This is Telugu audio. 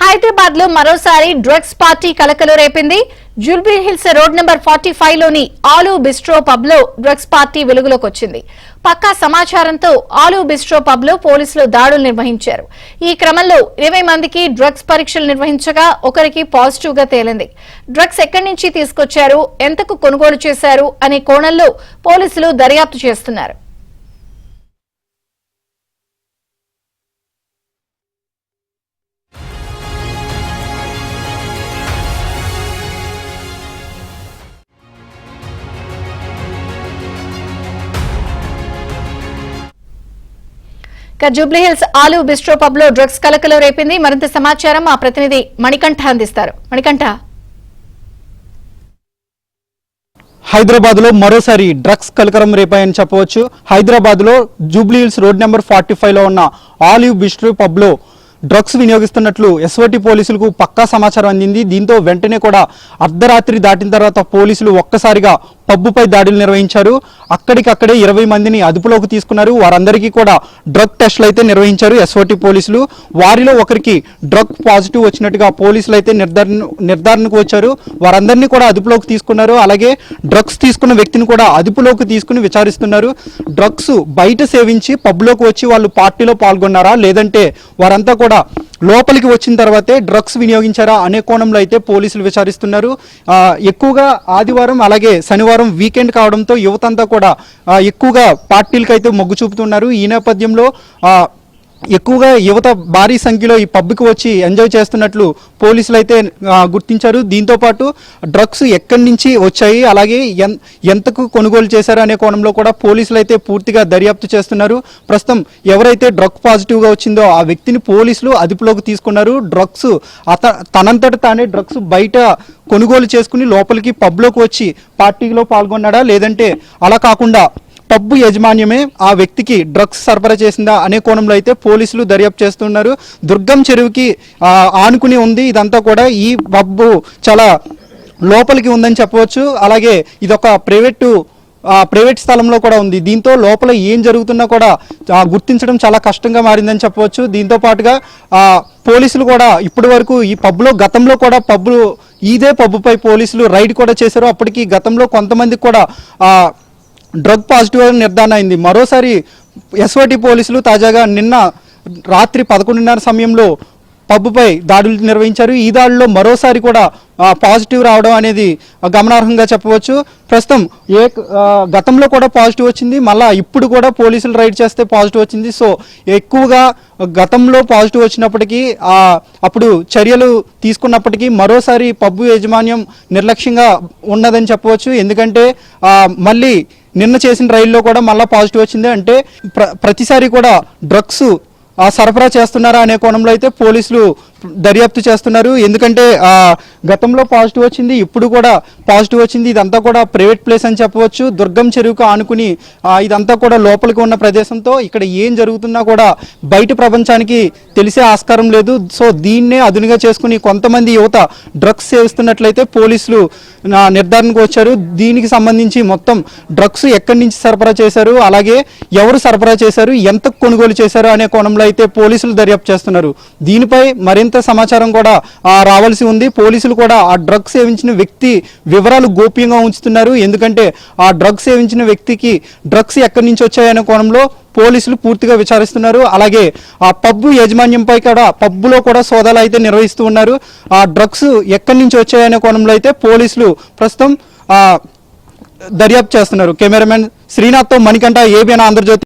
హైదరాబాద్ లో మరోసారి డ్రగ్స్ పార్టీ కలకలం రేపింది. జూబ్లీ హిల్స్ రోడ్ నెంబర్ 45 లోని ఆలు బిస్ట్రో పబ్ లో డ్రగ్స్ పార్టీ వెలుగులోకి వచ్చింది. పక్కా సమాచారంతో ఆలు బిస్ట్రో పబ్ లో పోలీసులు దాడులు నిర్వహించారు. ఈ క్రమంలో 20 మందికి డ్రగ్స్ పరీక్షలు నిర్వహించగా ఒకరికి పాజిటివ్ గా తేలింది. డ్రగ్స్ ఎక్కడి నుంచి తీసుకొచ్చారు, ఎంతకు కొనుగోలు చేశారు అనే కోణంలో పోలీసులు దర్యాప్తు చేస్తున్నారు. జూబ్లీ హిల్స్ ఆలు బిస్ట్రో పబ్ లో డ్రగ్స్ కలకలం రేపింది. మరింత సమాచారం మా ప్రతినిధి మణికంఠ అందిస్తారు. మణికంఠ, హైదరాబాద్ లో మరోసారి డ్రగ్స్ కలకలం రేపాయని చెప్పవచ్చు. హైదరాబాద్ లో జూబ్లీ హిల్స్ రోడ్ నెంబర్ 45 లో ఉన్న ఆలివ్ బిస్ట్రో పబ్ లో డ్రగ్స్ వినియోగిస్తున్నట్లు ఎస్ఓటి పోలీసులకు పక్కా సమాచారం అందింది. దీంతో వెంటనే కూడా అర్ధరాత్రి దాటిన తర్వాత పోలీసులు ఒక్కసారిగా పబ్బుపై దాడులు నిర్వహించారు. అక్కడికక్కడే 20 మందిని అదుపులోకి తీసుకున్నారు. వారందరికీ కూడా డ్రగ్ టెస్టులు అయితే నిర్వహించారు ఎస్ఓటి పోలీసులు. వారిలో ఒకరికి డ్రగ్ పాజిటివ్ వచ్చినట్టుగా పోలీసులు అయితే నిర్ధారణకు వచ్చారు. వారందరినీ కూడా అదుపులోకి తీసుకున్నారు. అలాగే డ్రగ్స్ తీసుకున్న వ్యక్తిని కూడా అదుపులోకి తీసుకుని విచారిస్తున్నారు. డ్రగ్స్ బయట సేవించి పబ్లోకి వచ్చి వాళ్ళు పార్టీలో పాల్గొన్నారా, లేదంటే వారంతా కూడా లోపలికి వచ్చిన తర్వాతే డ్రగ్స్ వినియోగించారా అనే కోణంలో అయితే పోలీసులు విచారిస్తున్నారు. ఎక్కువగా ఆదివారం అలాగే శనివారం వీకెండ్ కావడంతో యువతంతా కూడా ఎక్కువగా పార్టీలకు అయితే మొగ్గు చూపుతున్నారు. ఈ నేపథ్యంలో ఎక్కువగా యువత భారీ సంఖ్యలో ఈ పబ్కి వచ్చి ఎంజాయ్ చేస్తున్నట్లు పోలీసులు అయితే గుర్తించారు. దీంతో పాటు డ్రగ్స్ ఎక్కడి నుంచి వచ్చాయి, అలాగే ఎంతకు కొనుగోలు చేశారు అనే కోణంలో కూడా పోలీసులు అయితే పూర్తిగా దర్యాప్తు చేస్తున్నారు. ప్రస్తుతం ఎవరైతే డ్రగ్ పాజిటివ్గా వచ్చిందో ఆ వ్యక్తిని పోలీసులు అదుపులోకి తీసుకున్నారు. డ్రగ్స్ తనంతట తానే డ్రగ్స్ బయట కొనుగోలు చేసుకుని లోపలికి పబ్లోకి వచ్చి పార్టీలో పాల్గొన్నాడా, లేదంటే అలా కాకుండా పబ్బు యాజమాన్యమే ఆ వ్యక్తికి డ్రగ్స్ సరఫరా చేసిందా అనే కోణంలో అయితే పోలీసులు దర్యాప్తు చేస్తున్నారు. దుర్గం చెరువుకి ఆనుకుని ఉంది ఇదంతా కూడా. ఈ పబ్బు చాలా లోపలికి ఉందని చెప్పవచ్చు. అలాగే ఇదొక ప్రైవేట్ స్థలంలో కూడా ఉంది. దీంతో లోపల ఏం జరుగుతున్నా కూడా గుర్తించడం చాలా కష్టంగా మారిందని చెప్పవచ్చు. దీంతో పాటుగా పోలీసులు కూడా ఇప్పటి వరకు ఈ పబ్లో గతంలో కూడా ఇదే పబ్బుపై పోలీసులు రైడ్ కూడా చేశారు. అప్పటికి గతంలో కొంతమందికి కూడా డ్రగ్ పాజిటివ్ నిర్ధారణ అయింది. మరోసారి ఎస్ఓటి పోలీసులు తాజాగా నిన్న రాత్రి 11:30 సమయంలో పబ్బుపై దాడులు నిర్వహించారు. ఈ దాడుల్లో మరోసారి కూడా పాజిటివ్ రావడం అనేది గమనార్హంగా చెప్పవచ్చు. ప్రస్తుతం గతంలో కూడా పాజిటివ్ వచ్చింది, మళ్ళీ ఇప్పుడు కూడా పోలీసులు రైడ్ చేస్తే పాజిటివ్ వచ్చింది. సో ఎక్కువగా గతంలో పాజిటివ్ వచ్చినప్పటికీ అప్పుడు చర్యలు తీసుకున్నప్పటికీ మరోసారి పబ్బు యాజమాన్యం నిర్లక్ష్యంగా ఉన్నదని చెప్పవచ్చు. ఎందుకంటే మళ్ళీ నిన్న చేసిన రైల్లో కూడా మళ్ళీ పాజిటివ్ వచ్చింది. అంటే ప్రతిసారి కూడా డ్రగ్స్ సరఫరా చేస్తున్నారా అనే కోణంలో అయితే పోలీసులు దర్యాప్తు చేస్తున్నారు. ఎందుకంటే గతంలో పాజిటివ్ వచ్చింది, ఇప్పుడు కూడా పాజిటివ్ వచ్చింది. ఇదంతా కూడా ప్రైవేట్ ప్లేస్ అని చెప్పవచ్చు. దుర్గం చెరువుకు ఆనుకుని ఇదంతా కూడా లోపలికి ఉన్న ప్రదేశంతో ఇక్కడ ఏం జరుగుతున్నా కూడా బయట ప్రపంచానికి తెలిసే ఆస్కారం లేదు. సో దీన్నే అదునుగా చేసుకుని కొంతమంది యువత డ్రగ్స్ సేవిస్తున్నట్లయితే పోలీసులు నిర్ధారణకు వచ్చారు. దీనికి సంబంధించి మొత్తం డ్రగ్స్ ఎక్కడి నుంచి సరఫరా చేశారు, అలాగే ఎవరు సరఫరా చేశారు, ఎంత కొనుగోలు చేశారు అనే కోణంలో అయితే పోలీసులు దర్యాప్తు చేస్తున్నారు. దీనిపై మరింత సమాచారం కూడా రావాల్సి ఉంది. పోలీసులు కూడా ఆ డ్రగ్స్ సేవించిన వ్యక్తి వివరాలు గోప్యంగా ఉంచుతున్నారు. ఎందుకంటే ఆ డ్రగ్స్ సేవించిన వ్యక్తికి డ్రగ్స్ ఎక్కడి నుంచి వచ్చాయనే కోణంలో పోలీసులు పూర్తిగా విచారిస్తున్నారు. అలాగే ఆ పబ్బు యాజమాన్యంపై కూడా పబ్బులో కూడా సోదాలు అయితే నిర్వహిస్తూ ఉన్నారు. ఆ డ్రగ్స్ ఎక్కడి నుంచి వచ్చాయనే కోణంలో అయితే పోలీసులు ప్రస్తుతం దర్యాప్తు చేస్తున్నారు. కెమెరామెన్ శ్రీనాథ్తో మణికంఠ, ఏబిఎన్ ఆంధ్రజ్యోతి.